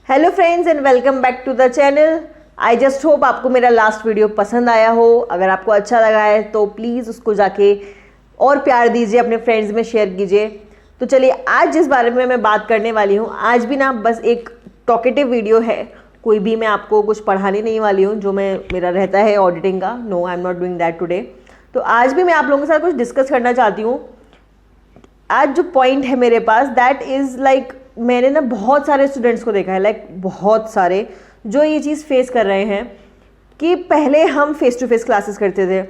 Hello friends and welcome back to the channel. I just hope आपको मेरा last video पसंद आया हो। अगर आपको अच्छा लगा है तो प्लीज़ उसको जाके और प्यार दीजिए, अपने फ्रेंड्स में शेयर कीजिए। तो चलिए, आज जिस बारे में मैं बात करने वाली हूँ, आज भी ना बस एक टॉकेटिव वीडियो है। कोई भी मैं आपको कुछ पढ़ाने नहीं वाली हूँ जो मेरा रहता है ऑडिटिंग का। No, I am not doing that today. तो आज भी मैं आप लोगों के साथ कुछ डिस्कस करना चाहती हूँ। आज जो पॉइंट है मेरे पास, दैट इज़ लाइक, मैंने ना बहुत सारे स्टूडेंट्स को देखा है, लाइक बहुत सारे जो ये चीज़ फेस कर रहे हैं कि पहले हम फेस टू फेस क्लासेस करते थे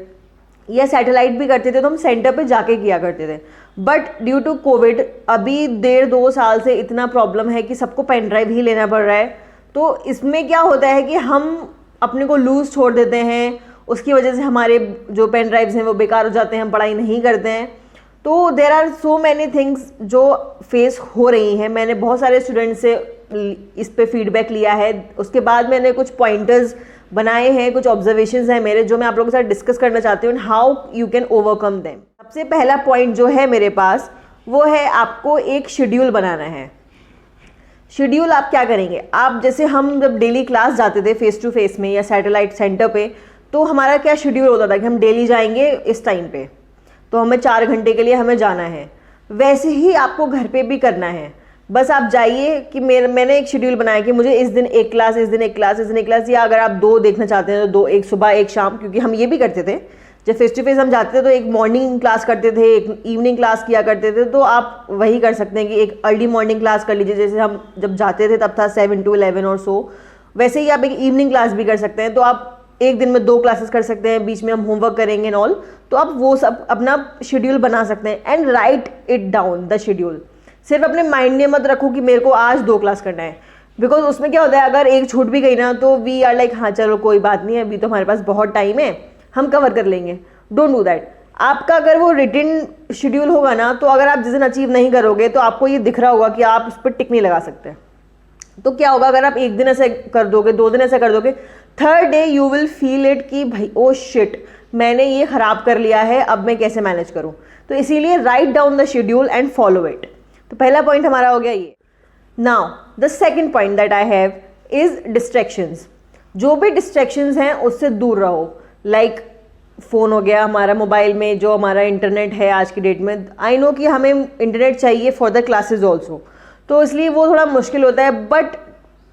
या सैटेलाइट भी करते थे, तो हम सेंटर पे जाके किया करते थे। बट ड्यू टू कोविड अभी 1.5-2 साल से इतना प्रॉब्लम है कि सबको पेन ड्राइव ही लेना पड़ रहा है। तो इसमें क्या होता है कि हम अपने को लूज छोड़ देते हैं, उसकी वजह से हमारे जो पेन ड्राइव्स हैं वो बेकार हो जाते हैं, हम पढ़ाई नहीं करते हैं। तो there are so many things जो फेस हो रही हैं। मैंने बहुत सारे स्टूडेंट्स से इस पे फीडबैक लिया है, उसके बाद मैंने कुछ पॉइंटर्स बनाए हैं, कुछ ऑब्जर्वेशंस हैं मेरे, जो मैं आप लोगों के साथ डिस्कस करना चाहती हूँ, how you can overcome them. सबसे पहला पॉइंट जो है मेरे पास वो है, आपको एक शेड्यूल बनाना है। शेड्यूल आप क्या करेंगे, आप जैसे हम जब डेली क्लास जाते थे फेस टू फेस में या सैटेलाइट सेंटर पे, तो हमारा क्या शेड्यूल होता था कि हम डेली जाएंगे इस टाइम पे, तो हमें 4 घंटे के लिए हमें जाना है। वैसे ही आपको घर पे भी करना है। बस आप जाइए कि मैंने एक शेड्यूल बनाया कि मुझे इस दिन एक क्लास, इस दिन एक क्लास, इस दिन एक क्लास, या अगर आप 2 देखना चाहते हैं तो 2, एक सुबह एक शाम। क्योंकि हम ये भी करते थे, जब फेस टू फेस हम जाते थे तो एक मॉर्निंग क्लास करते थे, एक इवनिंग क्लास किया करते थे। तो आप वही कर सकते हैं कि एक अर्ली मॉर्निंग क्लास कर लीजिए, जैसे हम जब जाते थे तब था 7 to 11 और सो। वैसे ही आप एक इवनिंग क्लास भी कर सकते हैं। तो आप एक दिन में 2 क्लासेस कर सकते हैं, बीच में हम होमवर्क करेंगे एंड ऑल। तो आप वो सब अपना शेड्यूल बना सकते हैं and right it down the schedule. सिर्फ अपने माइंड में मत रखो कि मेरे को आज 2 क्लास करना है, बिकॉज उसमें क्या होता है, अगर एक छूट भी गई ना तो वी आर लाइक, हाँ चलो कोई बात नहीं है, अभी तो हमारे पास बहुत टाइम है, हम कवर कर लेंगे। Don't do that. आपका अगर वो रिटन शेड्यूल होगा ना, तो अगर आप जिस दिन अचीव नहीं करोगे तो आपको ये दिख रहा होगा कि आप उस पर टिक नहीं लगा सकते। तो क्या होगा, अगर आप एक दिन ऐसे कर दोगे, 2 दिन ऐसे कर दोगे, 3rd day you will feel it कि भाई ओ शिट, मैंने ये खराब कर लिया है, अब मैं कैसे मैनेज करूं। तो इसीलिए write down the schedule and follow it. तो पहला पॉइंट हमारा हो गया ये। Now the second point that I have is distractions. जो भी डिस्ट्रैक्शंस हैं उससे दूर रहो। लाइक फ़ोन हो गया हमारा, मोबाइल में जो हमारा इंटरनेट है आज की डेट में, आई नो कि हमें इंटरनेट चाहिए फॉर द क्लासेज ऑल्सो, तो इसलिए वो थोड़ा मुश्किल होता है। बट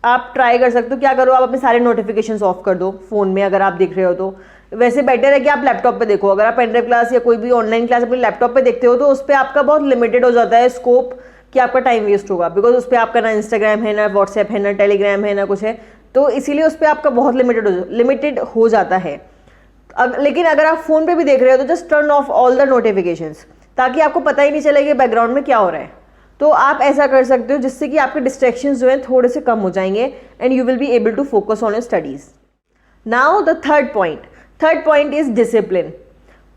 आप ट्राई कर सकते हो, क्या करो, आप अपने सारे नोटिफिकेशंस ऑफ कर दो फ़ोन में अगर आप देख रहे हो तो। वैसे बेटर है कि आप लैपटॉप पे देखो। अगर आप पेन ड्राइव क्लास या कोई भी ऑनलाइन क्लास अपने लैपटॉप पे देखते हो तो उस पर आपका बहुत लिमिटेड हो जाता है स्कोप, कि आपका टाइम वेस्ट होगा, बिकॉज उस पर आपका ना इंस्टाग्राम है, ना व्हाट्सएप है, ना टेलीग्राम है, ना कुछ है। तो इसीलिए उस पर आपका बहुत लिमिटेड हो जाता है। लेकिन अगर आप फ़ोन पे भी देख रहे हो तो just turn off all the notifications, ताकि आपको पता ही नहीं चले कि बैकग्राउंड में क्या हो रहा है। तो आप ऐसा कर सकते हो जिससे कि आपके डिस्ट्रैक्शंस जो हैं थोड़े से कम हो जाएंगे and you will be able to focus on your studies. Now the third point is discipline.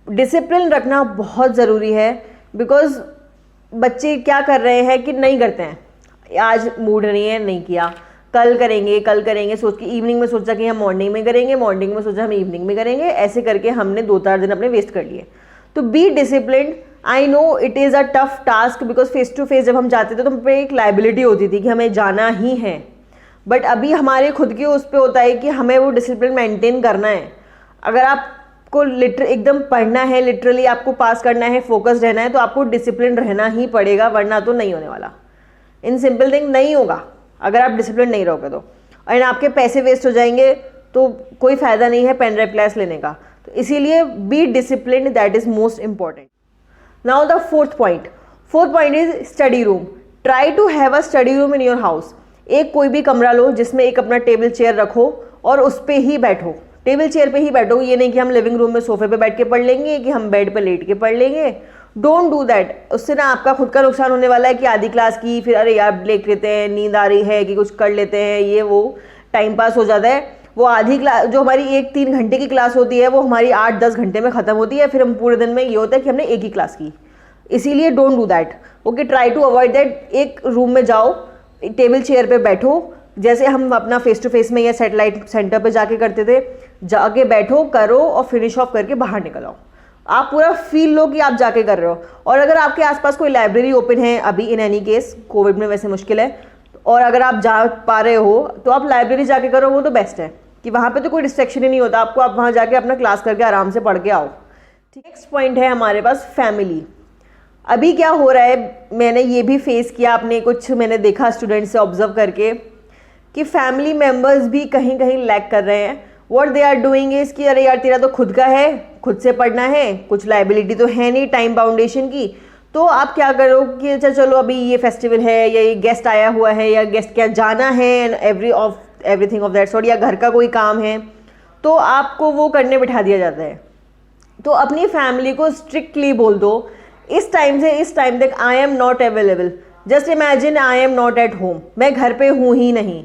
Discipline रखना बहुत ज़रूरी है, बिकॉज बच्चे क्या कर रहे हैं कि नहीं करते हैं, आज मूड नहीं है, नहीं किया, कल करेंगे सोच के इवनिंग में सोचा कि हम मॉर्निंग में करेंगे, मॉर्निंग में सोचा हम इवनिंग में करेंगे, ऐसे करके हमने 2-4 दिन अपने वेस्ट कर लिए। तो be disciplined. I know it is a tough task, because face to face जब हम जाते थे तो हम पे एक लाइबिलिटी होती थी कि हमें जाना ही है। बट अभी हमारे खुद के उस पर होता है कि हमें वो डिसिप्लिन मेंटेन करना है। अगर आपको एकदम पढ़ना है, लिटरली आपको पास करना है, फोकस रहना है, तो आपको डिसिप्लिन रहना ही पड़ेगा, वरना तो नहीं होने वाला। इन सिंपल थिंग नहीं होगा अगर आप डिसिप्लिन नहीं रहोगे तो, और आपके पैसे वेस्ट हो जाएंगे, तो कोई फ़ायदा नहीं है पेन ड्राइव क्लास लेने का। तो इसीलिए be discipline, that is most important. Now the fourth point is study room. Try to have a study room in your house. एक कोई भी कमरा लो जिसमें एक अपना टेबल चेयर रखो और उस पर ही बैठो, टेबल चेयर पे ही बैठो। ये नहीं कि हम लिविंग रूम में सोफे पे बैठ के पढ़ लेंगे, कि हम बेड पे लेट के पढ़ लेंगे। Don't do that. उससे ना आपका खुद का नुकसान होने वाला है कि आधी क्लास की, फिर अरे यार ब्रेक लेते हैं, नींद आ रही है कि कुछ कर लेते हैं, ये वो टाइम पास हो जाता है। वो आधी क्लास जो हमारी 1-3 घंटे की क्लास होती है वो हमारी 8-10 घंटे में ख़त्म होती है, फिर हम पूरे दिन में ये होता है कि हमने एक ही क्लास की। इसीलिए don't do that. Okay, try to avoid that. एक रूम में जाओ, टेबल चेयर पे बैठो, जैसे हम अपना फेस टू फेस में या सैटेलाइट सेंटर पे जाके करते थे, जाके बैठो, करो और फिनिश ऑफ करके बाहर निकल आओ। आप पूरा फील लो कि आप जाके कर रहे हो। और अगर आपके आसपास कोई लाइब्रेरी ओपन है अभी, इन एनी केस कोविड में वैसे मुश्किल है, और अगर आप जा पा रहे हो तो आप लाइब्रेरी जाके करो, वो तो बेस्ट है कि वहाँ पे तो कोई डिस्ट्रैक्शन ही नहीं होता आपको, आप वहाँ जाके अपना क्लास करके आराम से पढ़ के आओ। ठीक, नेक्स्ट पॉइंट है हमारे पास फैमिली। अभी क्या हो रहा है, मैंने ये भी फेस किया, आपने कुछ मैंने देखा स्टूडेंट से ऑब्जर्व करके कि फैमिली मेम्बर्स भी कहीं कहीं लैक कर रहे हैं। What they are doing is कि अरे यार तेरा तो खुद का है, खुद से पढ़ना है, कुछ लाइबिलिटी तो है नहीं टाइम फाउंडेशन की, तो आप क्या करो कि अच्छा चलो अभी ये फेस्टिवल है या ये गेस्ट आया हुआ है या गेस्ट क्या जाना है and everything of that sort, या घर का कोई काम है तो आपको वो करने बिठा दिया जाता है। तो अपनी फैमिली को स्ट्रिक्टली बोल दो इस टाइम से इस टाइम तक आई am not available. Just imagine I am not at home, मैं घर पे हूँ ही नहीं,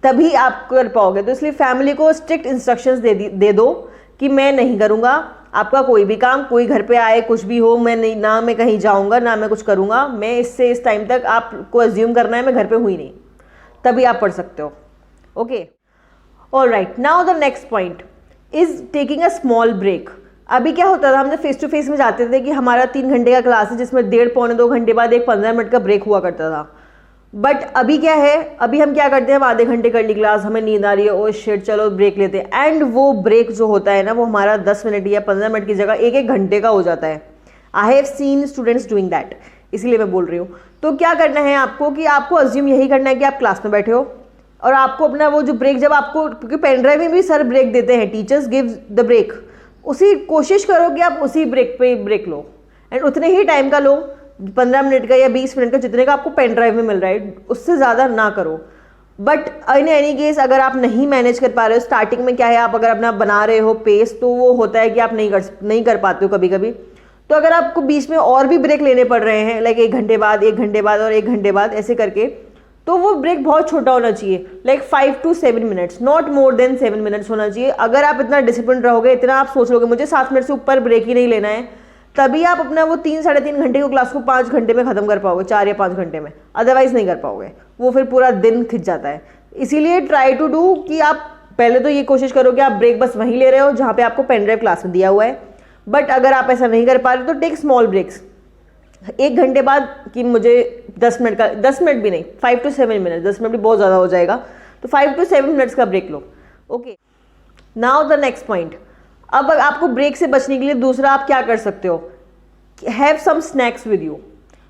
तभी आप कर पाओगे। तो इसलिए फैमिली को स्ट्रिक्ट इंस्ट्रक्शंस दे दो कि मैं नहीं करूँगा आपका कोई भी काम, कोई घर पे आए कुछ भी हो, मैं नहीं, ना मैं कहीं जाऊँगा ना मैं कुछ करूँगा, मैं इससे इस टाइम तक आपको अज्यूम करना है मैं घर पे हुई नहीं, तभी आप पढ़ सकते हो। Okay, alright, now the next point is taking a small break. अभी क्या होता था, हम जब फेस टू फेस में जाते थे कि हमारा 3 घंटे का क्लास है जिसमें 1.5 पौने 2 घंटे बाद एक 15 मिनट का ब्रेक हुआ करता था। बट अभी क्या है, अभी हम क्या करते हैं, हम आधे घंटे कर ली क्लास, हमें नींद आ रही है, ओ शिट चलो ब्रेक लेते हैं, एंड वो ब्रेक जो होता है ना वो हमारा 10 मिनट या 15 मिनट की जगह 1-1 घंटे का हो जाता है। I have seen students doing that, इसलिए मैं बोल रही हूँ। तो क्या करना है आपको कि आपको अज्यूम यही करना है कि आप क्लास में बैठे हो और आपको अपना वो जो ब्रेक, जब आपको, क्योंकि पेन ड्राइव में भी सर ब्रेक देते हैं, टीचर्स गिव द ब्रेक, उसी कोशिश करो कि आप उसी ब्रेक पे ब्रेक लो एंड उतने ही टाइम का लो, 15 मिनट का या 20 मिनट का, जितने का आपको पेन ड्राइव में मिल रहा है, उससे ज़्यादा ना करो। बट इन एनी केस अगर आप नहीं मैनेज कर पा रहे हो, स्टार्टिंग में क्या है, आप अगर अपना बना रहे हो पेस, तो वो होता है कि आप नहीं कर पाते हो कभी कभी। तो अगर आपको बीच में और भी ब्रेक लेने पड़ रहे हैं, लाइक 1 घंटे बाद, 1 घंटे बाद और 1 घंटे बाद ऐसे करके, तो वो ब्रेक बहुत छोटा होना चाहिए, like 5 to 7 minutes, not more than 7 minutes होना चाहिए। अगर आप इतना डिसिप्लिन रहोगे, इतना आप सोच लोगे मुझे 7 मिनट से ऊपर ब्रेक ही नहीं लेना है, तभी आप अपना वो 3-3.5 घंटे की क्लास को 5 घंटे में खत्म कर पाओगे, 4 या 5 घंटे में, अदरवाइज नहीं कर पाओगे, वो फिर पूरा दिन खिंच जाता है। इसीलिए ट्राई टू डू कि आप पहले तो ये कोशिश करो कि आप ब्रेक बस वहीं ले रहे हो जहाँ पे आपको पेन ड्राइव क्लास में दिया हुआ है। बट अगर आप ऐसा नहीं कर पा रहे तो टेक स्मॉल ब्रेक्स, 1 घंटे बाद कि मुझे 10 मिनट का, 10 मिनट भी नहीं, 5 to 7 मिनट, 10 मिनट भी बहुत ज़्यादा हो जाएगा, तो 5 to 7 मिनट्स का ब्रेक लो। Okay, now the next point. अब आपको ब्रेक से बचने के लिए दूसरा आप क्या कर सकते हो, have some snacks with you,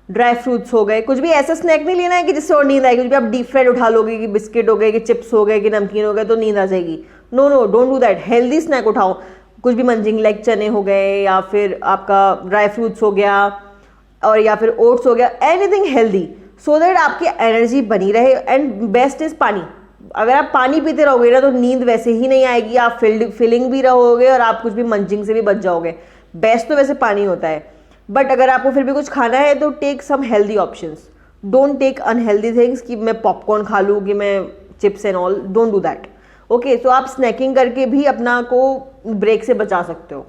dry fruits हो गए, कुछ भी ऐसा स्नैक नहीं लेना है कि जिससे और नींद आएगी, कुछ भी आप डीप फ्राइड उठा लोगे कि बिस्किट हो गए कि चिप्स हो गए कि नमकीन हो गए तो नींद आ जाएगी, no no, don't do that. Healthy snack उठाओ, कुछ भी मंजिंग लाइक चने हो गए या फिर आपका ड्राई फ्रूट्स हो गया और या फिर ओट्स हो गया, एनीथिंग हेल्दी, सो दैट आपकी एनर्जी बनी रहे। एंड बेस्ट इज पानी, अगर आप पानी पीते रहोगे ना तो नींद वैसे ही नहीं आएगी, आप फीलिंग भी रहोगे और आप कुछ भी मंजिंग से भी बच जाओगे। बेस्ट तो वैसे पानी होता है, बट अगर आपको फिर भी कुछ खाना है तो take some healthy options, don't take unhealthy things कि मैं पॉपकॉर्न खा लूँ कि मैं chips and all, don't do that. Okay, तो आप स्नैकिंग करके भी अपना को ब्रेक से बचा सकते हो।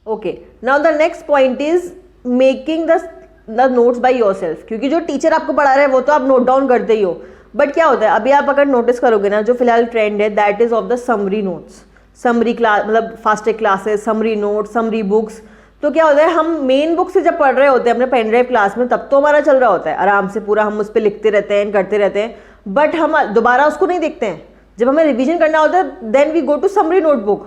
Okay, now the next point is making the notes by yourself, क्योंकि जो टीचर आपको पढ़ा रहे हैं वो तो आप नोट डाउन करते ही हो, बट क्या होता है अभी आप अगर नोटिस करोगे ना, जो फिलहाल ट्रेंड है that is of the summary notes, summary class, मतलब fast classes, summary note, summary books. तो क्या होता है, हम मेन बुक से जब पढ़ रहे होते हैं अपने पेन ड्राइव क्लास में, तब तो हमारा चल रहा होता है आराम से पूरा, हम उस पर लिखते रहते हैं, करते रहते हैं, बट हम दोबारा उसको नहीं देखते हैं। जब हमें रिवीजन करना होता है then we go to summary notebook,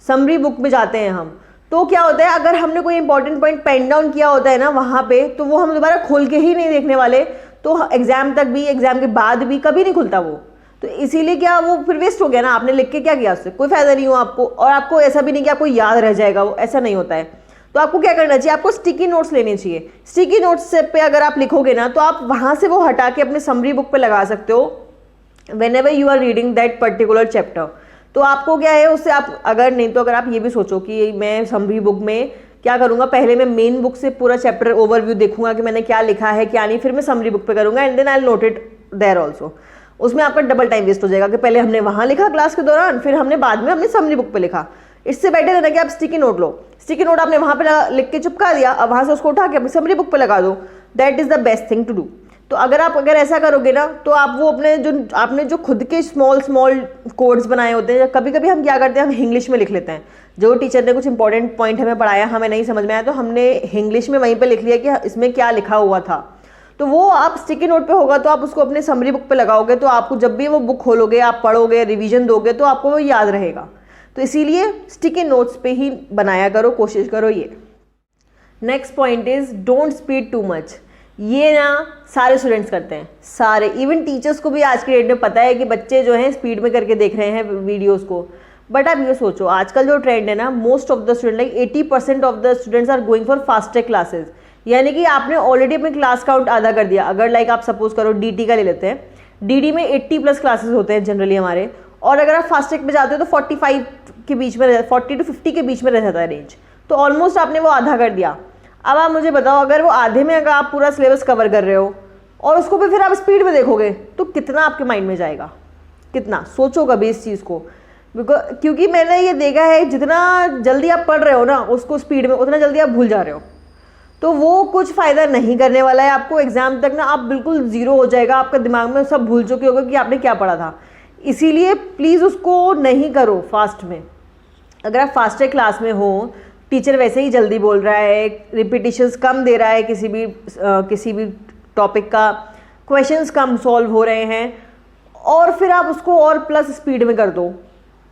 summary book में जाते हैं हम। तो क्या होता है, अगर हमने कोई इंपॉर्टेंट पॉइंट पेन डाउन किया होता है ना वहाँ पे, तो वो हम दोबारा खोल के ही नहीं देखने वाले, तो एग्जाम तक भी, एग्जाम के बाद भी कभी नहीं खुलता वो। तो इसीलिए क्या, वो फिर वेस्ट हो गया ना, आपने लिख के क्या किया, उससे कोई फायदा नहीं हो आपको, और आपको ऐसा भी नहीं कि आपको याद रह जाएगा, वो ऐसा नहीं होता है। तो आपको क्या करना चाहिए, आपको स्टिकी नोट्स लेने चाहिए। स्टिकी नोट्स पे अगर आप लिखोगे ना तो आप वहाँ से वो हटा के अपने समरी बुक पे लगा सकते हो whenever you are reading that particular chapter। तो आपको क्या है उससे, आप अगर नहीं तो अगर आप ये भी सोचो कि मैं समरी बुक में क्या करूँगा, पहले मैं मेन बुक से पूरा चैप्टर ओवरव्यू देखूंगा कि मैंने क्या लिखा है क्या नहीं, फिर मैं समरी बुक पे करूँगा and then I will note it there also. उसमें आपका डबल टाइम वेस्ट हो जाएगा कि पहले हमने वहाँ लिखा क्लास के दौरान, फिर हमने बाद में अपनी समरी बुक पे लिखा। इससे बेटर है ना कि आप स्टिकी नोट लो, स्टिकी नोट आपने वहाँ पे लिख के चिपका दिया, अब वहाँ से उसको उठा के अपनी समरी बुक पे लगा दो, that is the best thing to do. तो अगर ऐसा करोगे ना तो आप वो अपने जो आपने जो खुद के स्मॉल कोड्स बनाए होते हैं, कभी कभी हम क्या करते हैं, हम इंग्लिश में लिख लेते हैं। जो टीचर ने कुछ इंपॉर्टेंट पॉइंट हमें पढ़ाया, हमें नहीं समझ में आया तो हमने इंग्लिश में वहीं पे लिख लिया कि इसमें क्या लिखा हुआ था। तो वो आप स्टिकी नोट पे होगा तो आप उसको अपने समरी बुक पे लगाओगे, तो आपको जब भी वो बुक खोलोगे, आप पढ़ोगे, रिवीजन दोगे, तो आपको वो याद रहेगा। तो इसीलिए स्टिकी नोट्स पे ही बनाया करो, कोशिश करो ये। Next point is don't speed too much. ये ना सारे स्टूडेंट्स करते हैं, सारे, इवन टीचर्स को भी आज के डेट में पता है कि बच्चे जो हैं स्पीड में करके देख रहे हैं वीडियोस को। बट आप ये सोचो, आजकल जो ट्रेंड है ना, most of the student, like 80% of the students are going for fast track classes. यानी कि आपने ऑलरेडी अपनी क्लास काउंट आधा कर दिया। अगर लाइक आप सपोज करो DT का ले लेते हैं, DD में 80+ क्लासेस होते हैं जनरली हमारे, और अगर आप फास्ट ट्रैक में जाते हो तो 45 के बीच में, 40 to 50 के बीच में रह जाता है रेंज। तो ऑलमोस्ट आपने वो आधा कर दिया। अब आप मुझे बताओ, अगर वो आधे में अगर आप पूरा सिलेबस कवर कर रहे हो और उसको भी फिर आप स्पीड में देखोगे तो कितना आपके माइंड में जाएगा, कितना, सोचो कभी इस चीज़ को। क्योंकि मैंने ये देखा है, जितना जल्दी आप पढ़ रहे हो ना उसको स्पीड में, उतना जल्दी आप भूल जा रहे हो। तो वो कुछ फ़ायदा नहीं करने वाला है आपको। एग्जाम तक ना आप बिल्कुल ज़ीरो हो जाएगा, आपका दिमाग में सब भूल चुके होगे कि आपने क्या पढ़ा था। इसीलिए प्लीज़ उसको नहीं करो फास्ट में। अगर आप फास्ट ट्रैक क्लास में हो, टीचर वैसे ही जल्दी बोल रहा है, रिपीटिशंस कम दे रहा है, किसी भी टॉपिक का क्वेश्चंस कम सॉल्व हो रहे हैं, और फिर आप उसको और प्लस स्पीड में कर दो,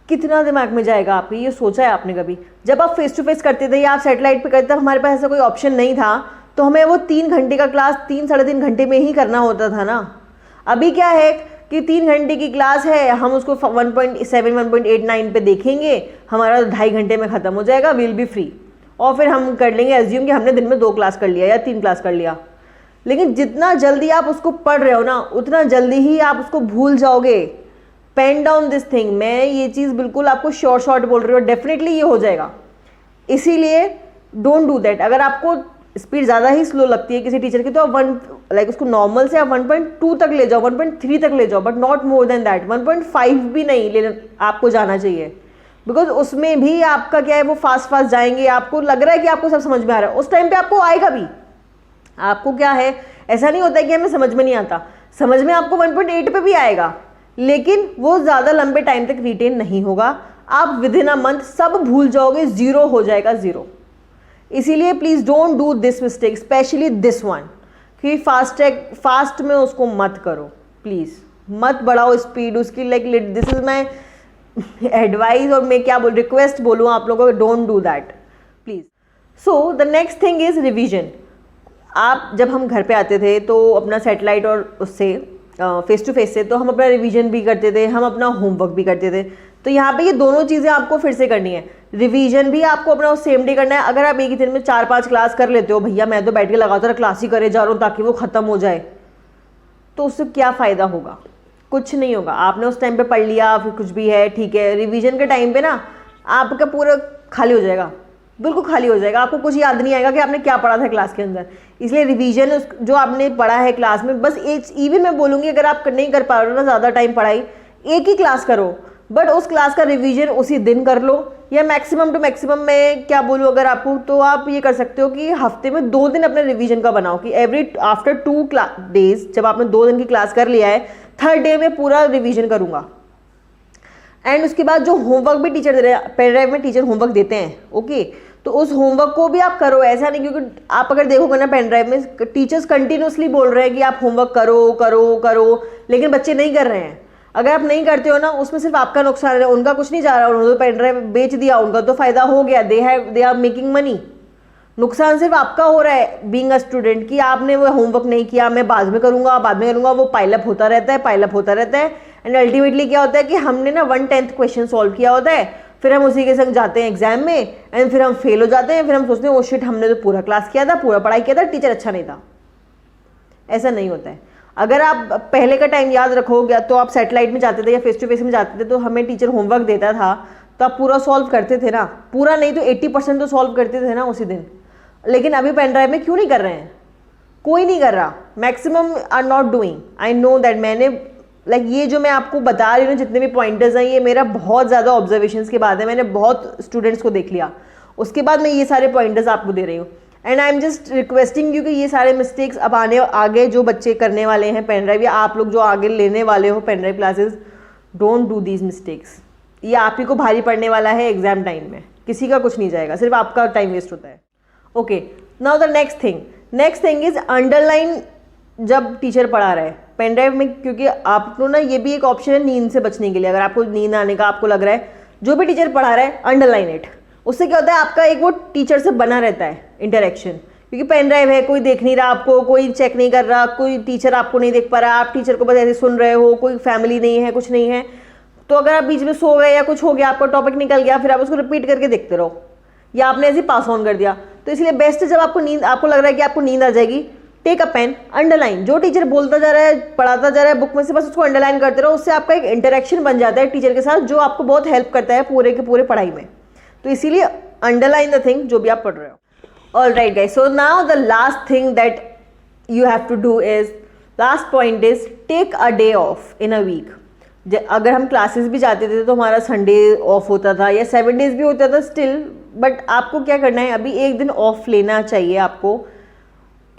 कितना दिमाग में जाएगा आपके? ये सोचा है आपने कभी? जब आप फेस टू फेस करते थे या आप सेटेलाइट पे करते थे, हमारे पास ऐसा कोई ऑप्शन नहीं था, तो हमें वो 3 घंटे का क्लास 3-3.5 घंटे में ही करना होता था ना। अभी क्या है कि 3 घंटे की क्लास है, हम उसको 1.7, 1.89 पे देखेंगे, हमारा 2.5 घंटे में ख़त्म हो जाएगा, विल बी फ्री। और फिर हम कर लेंगे एज्यूम कि हमने दिन में 2 क्लास कर लिया या 3 क्लास कर लिया। लेकिन जितना जल्दी आप उसको पढ़ रहे हो ना, उतना जल्दी ही आप उसको भूल जाओगे। पेन डाउन दिस थिंग, मैं ये चीज़ बिल्कुल आपको शॉर्ट बोल रही हूँ, डेफिनेटली ये हो जाएगा। इसीलिए डोंट डू दैट। अगर आपको स्पीड ज़्यादा ही स्लो लगती है किसी टीचर की, तो आप उसको नॉर्मल से आप 1.2 तक ले जाओ, 1.3 तक ले जाओ, but not more than that. 1.5 भी नहीं लेना आपको जाना चाहिए, बिकॉज उसमें भी आपका क्या है, वो फास्ट जाएंगे, आपको लग रहा है कि आपको सब समझ में आ रहा है, उस टाइम पे आपको आएगा भी। आपको क्या है, ऐसा नहीं होता है कि हमें समझ में नहीं आता, समझ में आपको 1.8 पे भी आएगा, लेकिन वो ज़्यादा लंबे टाइम तक रिटेन नहीं होगा। आप विद इन अ मंथ सब भूल जाओगे, ज़ीरो हो जाएगा, ज़ीरो। इसीलिए please don't do this mistake, specially this one, कि फास्ट में उसको मत करो, प्लीज़ मत बढ़ाओ स्पीड उसकी। Like this is my advice, और मैं क्या रिक्वेस्ट बोलूँ आप लोगों को, don't do that please. So the next thing is revision. आप जब हम घर पे आते थे तो अपना सेटेलाइट और उससे फेस टू फेस से, तो हम अपना रिवीजन भी करते थे, हम अपना होमवर्क भी करते थे। तो यहाँ पे ये दोनों चीज़ें आपको फिर से करनी है। रिवीजन भी आपको अपना सेम डे करना है। अगर आप एक ही दिन में 4-5 क्लास कर लेते हो, भैया मैं तो बैठ के लगातार क्लास ही करे जा रहा हूँ ताकि वो ख़त्म हो जाए, तो उससे क्या फ़ायदा होगा? कुछ नहीं होगा। आपने उस टाइम पे पढ़ लिया, फिर कुछ भी है ठीक है, रिवीजन के टाइम पे ना आपका पूरा खाली हो जाएगा, बिल्कुल खाली हो जाएगा, आपको कुछ याद नहीं आएगा कि आपने क्या पढ़ा था क्लास के अंदर। इसलिए रिवीजन जो आपने पढ़ा है क्लास में, बस इवन मैं बोलूँगी अगर आप नहीं कर पा रहे हो ना ज़्यादा टाइम पढ़ाई, एक ही क्लास करो, बट उस क्लास का रिवीजन उसी दिन कर लो, या मैक्सिमम टू मैक्सिमम मैं क्या बोलूँ अगर आपको, तो आप ये कर सकते हो कि हफ्ते में 2 दिन अपने रिवीजन का बनाओ, कि एवरी आफ्टर 2 डेज, जब आपने 2 दिन की क्लास कर लिया है, 3rd डे में पूरा रिवीजन करूँगा। एंड उसके बाद जो होमवर्क भी टीचर दे रहे हैं, पेन ड्राइव में टीचर होमवर्क देते हैं, ओके, तो उस होमवर्क को भी आप करो। ऐसा नहीं, क्योंकि आप अगर देखोगे ना पेन ड्राइव में टीचर्स कंटिन्यूसली बोल रहे हैं कि आप होमवर्क करो करो करो, लेकिन बच्चे नहीं कर रहे हैं। अगर आप नहीं करते हो ना, उसमें सिर्फ आपका नुकसान है, उनका कुछ नहीं जा रहा। उन्होंने तो पेन ड्राइव बेच दिया, उनका तो फायदा हो गया, दे आर मेकिंग मनी। नुकसान सिर्फ आपका हो रहा है बीइंग अ स्टूडेंट, कि आपने वो होमवर्क नहीं किया, मैं बाद में करूँगा, वो पाइलअप होता रहता है। एंड अल्टीमेटली क्या होता है कि हमने ना 1/10 क्वेश्चन सॉल्व किया होता है, फिर हम उसी के संग जाते हैं एग्जाम में, एंड फिर हम फेल हो जाते हैं। फिर हम सोचते हैं ओ शिट, हमने तो पूरा क्लास किया था, पूरा पढ़ाई किया था, टीचर अच्छा नहीं था। ऐसा नहीं होता है। अगर आप पहले का टाइम याद रखोगे, तो आप सेटेलाइट में जाते थे या फेस टू फेस में जाते थे, तो हमें टीचर होमवर्क देता था, तो आप पूरा सॉल्व करते थे ना, पूरा नहीं तो 80% तो सॉल्व करते थे ना उसी दिन। लेकिन अभी पेन ड्राइव में क्यों नहीं कर रहे हैं? कोई नहीं कर रहा, maximum are not doing. I know that. मैंने ये जो मैं आपको बता रही हूँ, जितने भी पॉइंटर्स हैं, ये मेरा बहुत ज़्यादा ऑब्जर्वेशंस के बाद है। मैंने बहुत स्टूडेंट्स को देख लिया, उसके बाद मैं ये सारे पॉइंटर्स आपको दे रही हूँ। And I am just requesting you कि ये सारे मिस्टेक्स अब आगे जो बच्चे करने वाले हैं पेन ड्राइव, या आप लोग जो आगे लेने वाले हो pen drive classes, don't do these mistakes. ये आप ही को भारी पड़ने वाला है एग्जाम टाइम में, किसी का कुछ नहीं जाएगा, सिर्फ आपका टाइम वेस्ट होता है। Okay, now the next thing is underline जब टीचर पढ़ा रहा है पेन ड्राइव में, क्योंकि आपको ना ये भी एक ऑप्शन है नींद से बचने के लिए। अगर आपको नींद आने का आपको लग रहा है, जो भी टीचर पढ़ा रहा है अंडरलाइन इट। उससे क्या होता है, आपका एक वो टीचर से बना रहता है इंटरेक्शन, क्योंकि पेन ड्राइव है, कोई देख नहीं रहा आपको, कोई चेक नहीं कर रहा, कोई टीचर आपको नहीं देख पा रहा, आप टीचर को बस ऐसे सुन रहे हो, कोई फैमिली नहीं है, कुछ नहीं है। तो अगर आप बीच में सो गए या कुछ हो गया, आपका टॉपिक निकल गया, फिर आप उसको रिपीट करके देखते रहो, या आपने ऐसे पास ऑन कर दिया। तो इसलिए बेस्ट है जब आपको लग रहा है कि आपको नींद आ जाएगी, टेक अ पेन, अंडरलाइन। जो टीचर बोलता जा रहा है, पढ़ाता जा रहा है बुक में से, बस उसको अंडरलाइन करते रहो। उससे आपका एक इंटरेक्शन बन जाता है टीचर के साथ, जो आपको बहुत हेल्प करता है पूरे के पूरे पढ़ाई में। तो इसीलिए अंडरलाइन द थिंग जो भी आप पढ़ रहे हो। Alright guys, so now the last thing that you have to do is, last point is take a day off in a week. अगर हम क्लासेस भी जाते थे तो हमारा संडे ऑफ होता था या 7 डेज भी होता था स्टिल, बट आपको क्या करना है, अभी एक दिन ऑफ लेना चाहिए आपको।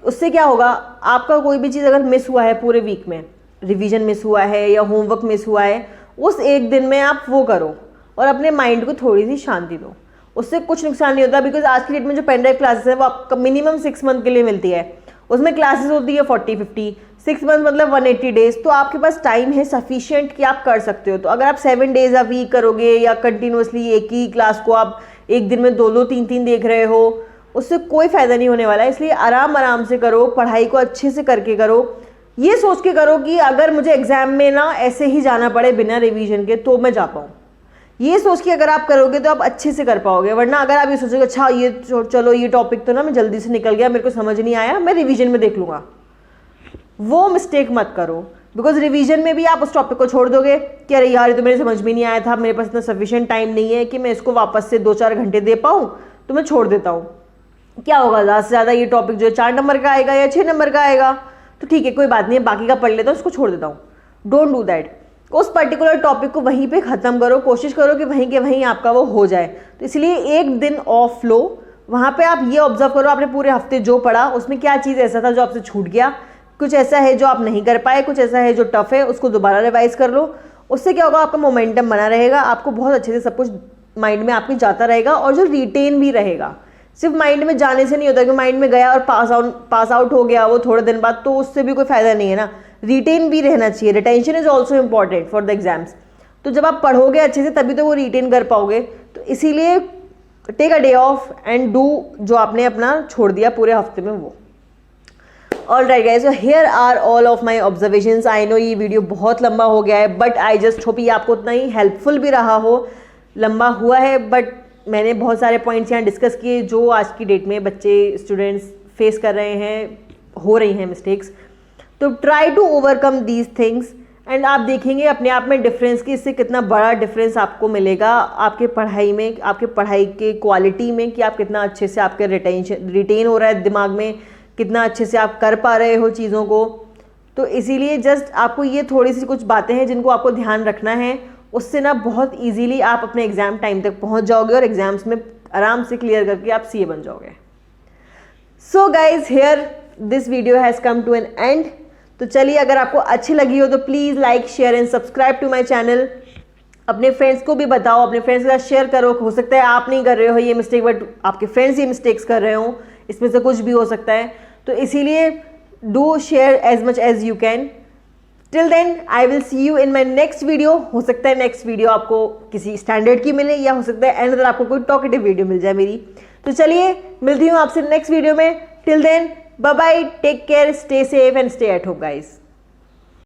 उससे क्या होगा, आपका कोई भी चीज़ अगर मिस हुआ है पूरे वीक में, रिवीजन मिस हुआ है या होमवर्क मिस हुआ है, उस एक दिन में आप वो करो और अपने माइंड को थोड़ी सी शांति दो। उससे कुछ नुकसान नहीं होता, बिकॉज आज की डेट में जो पेन ड्राइव क्लासेस है वो आपको मिनिमम 6 मंथ के लिए मिलती है। उसमें क्लासेस होती है 40-50, 6 मंथ मतलब 180 डेज। तो आपके पास टाइम है सफिशिएंट कि आप कर सकते हो। तो अगर आप 7 डेज अ वीक करोगे या कंटिन्यूसली एक ही क्लास को आप एक दिन में 2-2, 3-3 देख रहे हो, उससे कोई फ़ायदा नहीं होने वाला है। इसलिए आराम से करो, पढ़ाई को अच्छे से करके करो। ये सोच के करो कि अगर मुझे एग्जाम में ना ऐसे ही जाना पड़े बिना रिवीजन के तो मैं जा पाऊँ। ये सोच के अगर आप करोगे तो आप अच्छे से कर पाओगे। वरना अगर आप ये सोचोगे अच्छा ये चलो ये टॉपिक तो ना मैं जल्दी से निकल गया, मेरे को समझ नहीं आया, मैं रिवीजन में देख लूँगा, वो मिस्टेक मत करो। बिकॉज रिवीजन में भी आप उस टॉपिक को छोड़ दोगे कि अरे यार ये तो मेरे समझ में नहीं आया था, मेरे पास इतना सफिशिएंट टाइम नहीं है कि मैं इसको वापस से 2-4 घंटे दे पाऊँ, तो मैं छोड़ देता हूँ। क्या होगा, ज़्यादा से ज़्यादा ये टॉपिक जो है 4 नंबर का आएगा या 6 नंबर का आएगा, तो ठीक है कोई बात नहीं है, बाकी का पढ़ लेता हूँ, उसको छोड़ देता हूँ। Don't do that. उस पर्टिकुलर टॉपिक को वहीं पे ख़त्म करो, कोशिश करो कि वहीं के वहीं आपका वो हो जाए। तो इसलिए एक दिन ऑफ लो, वहाँ पे आप ये ऑब्जर्व करो आपने पूरे हफ्ते जो पढ़ा उसमें क्या चीज़ ऐसा था जो आपसे छूट गया, कुछ ऐसा है जो आप नहीं कर पाए, कुछ ऐसा है जो टफ है, उसको दोबारा रिवाइज कर लो। उससे क्या होगा, आपका मोमेंटम बना रहेगा, आपको बहुत अच्छे से सब कुछ माइंड में आपके जाता रहेगा और जो रिटेन भी रहेगा। सिर्फ माइंड में जाने से नहीं होता कि माइंड में गया और पास आउट हो गया वो थोड़े दिन बाद, तो उससे भी कोई फ़ायदा नहीं है ना। रिटेन भी रहना चाहिए, retention is also important for the exams. तो जब आप पढ़ोगे अच्छे से तभी तो वो रिटेन कर पाओगे। तो इसीलिए take a day off and do जो आपने अपना छोड़ दिया पूरे हफ्ते में वो। All right guys, so here are all of my observations. I know ये वीडियो बहुत लंबा हो गया है, बट आई जस्ट होप ये आपको उतना ही हेल्पफुल भी रहा हो। लंबा हुआ है बट मैंने बहुत सारे पॉइंट्स यहाँ डिस्कस किए जो आज की डेट में बच्चे स्टूडेंट्स फेस कर रहे हैं, हो रही हैं मिस्टेक्स। तो try to overcome these things and आप देखेंगे अपने आप में डिफरेंस कि इससे कितना बड़ा डिफरेंस आपको मिलेगा आपके पढ़ाई में, आपके पढ़ाई के क्वालिटी में, कि आप कितना अच्छे से आपके रिटेन हो रहा है दिमाग में, कितना अच्छे से आप कर पा रहे हो चीज़ों को। तो इसीलिए जस्ट आपको ये थोड़ी सी कुछ बातें हैं जिनको आपको ध्यान रखना है। उससे ना बहुत इजीली आप अपने एग्ज़ाम टाइम तक पहुंच जाओगे और एग्ज़ाम्स में आराम से क्लियर करके आप सीए बन जाओगे। So guys here this video has come to an end. तो चलिए, अगर आपको अच्छी लगी हो तो please like share and subscribe to my channel. अपने फ्रेंड्स को भी बताओ, अपने फ्रेंड्स के साथ शेयर करो। हो सकता है आप नहीं कर रहे हो ये मिस्टेक, बट आपके फ्रेंड्स ये मिस्टेक्स कर रहे हो, इसमें से कुछ भी हो सकता है। तो इसीलिए do share as much as you can. Till then I will see you in my next video. हो सकता है नेक्स्ट वीडियो आपको किसी स्टैंडर्ड की मिले या हो सकता है अनदर आपको कोई टॉकेटिव वीडियो मिल जाए मेरी। तो चलिए, मिलती हूँ आपसे नेक्स्ट वीडियो में। Till then, bye bye, take care, stay safe and stay at home guys.